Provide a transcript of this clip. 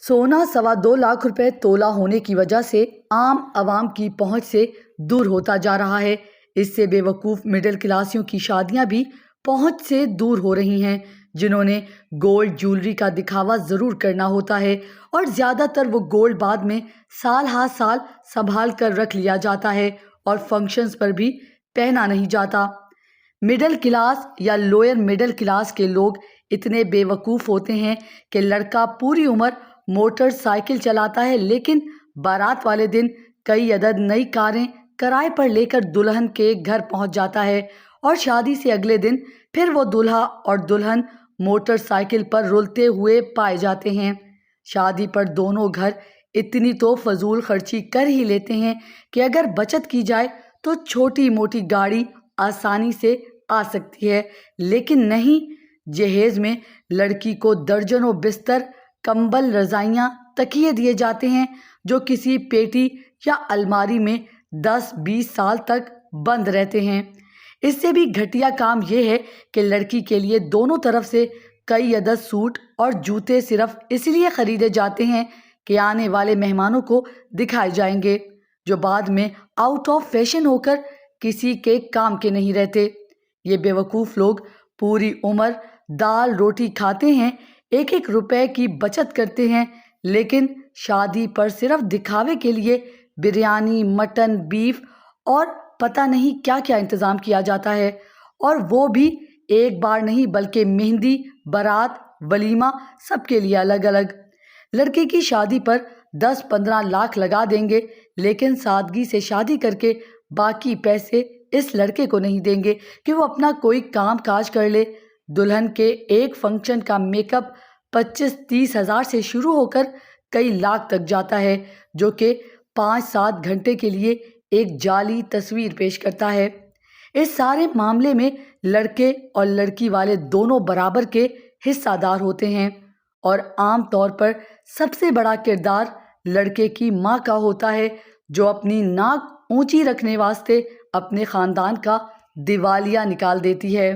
सोना 2.25 लाख रुपए तोला होने की वजह से आम आवाम की पहुंच से दूर होता जा रहा है। इससे बेवकूफ़ मिडिल क्लासियों की शादियां भी पहुंच से दूर हो रही हैं, जिन्होंने गोल्ड ज्वेलरी का दिखावा ज़रूर करना होता है और ज़्यादातर वो गोल्ड बाद में साल हा साल संभाल कर रख लिया जाता है और फंक्शंस पर भी पहना नहीं जाता। मिडिल क्लास या लोअर मिडिल क्लास के लोग इतने बेवकूफ़ होते हैं कि लड़का पूरी उम्र मोटरसाइकिल चलाता है, लेकिन बारात वाले दिन कई अदद नई कारें किराए पर लेकर दुल्हन के घर पहुंच जाता है और शादी से अगले दिन फिर वो दूल्हा और दुल्हन मोटरसाइकिल पर रुलते हुए पाए जाते हैं। शादी पर दोनों घर इतनी तो फजूल खर्ची कर ही लेते हैं कि अगर बचत की जाए तो छोटी मोटी गाड़ी आसानी से आ सकती है, लेकिन नहीं। जहेज में लड़की को दर्जनों बिस्तर, कंबल, रजाइयाँ, तकिए दिए जाते हैं जो किसी पेटी या अलमारी में 10-20 साल तक बंद रहते हैं। इससे भी घटिया काम यह है कि लड़की के लिए दोनों तरफ से कई अदद सूट और जूते सिर्फ इसलिए खरीदे जाते हैं कि आने वाले मेहमानों को दिखाए जाएंगे, जो बाद में आउट ऑफ फैशन होकर किसी के काम के नहीं रहते। ये बेवकूफ़ लोग पूरी उम्र दाल रोटी खाते हैं, एक एक रुपए की बचत करते हैं, लेकिन शादी पर सिर्फ दिखावे के लिए बिरयानी, मटन, बीफ और पता नहीं क्या क्या इंतज़ाम किया जाता है, और वो भी एक बार नहीं बल्कि मेहंदी, बारात, वलीमा सबके लिए अलग अलग। लड़के की शादी पर 10-15 लाख लगा देंगे, लेकिन सादगी से शादी करके बाकी पैसे इस लड़के को नहीं देंगे कि वो अपना कोई काम काज कर ले। दुल्हन के एक फंक्शन का मेकअप 25-30 हज़ार से शुरू होकर कई लाख तक जाता है, जो कि 5-7 घंटे के लिए एक जाली तस्वीर पेश करता है। इस सारे मामले में लड़के और लड़की वाले दोनों बराबर के हिस्सादार होते हैं और आम तौर पर सबसे बड़ा किरदार लड़के की माँ का होता है, जो अपनी नाक ऊंची रखने वास्ते अपने ख़ानदान का दिवालिया निकाल देती है।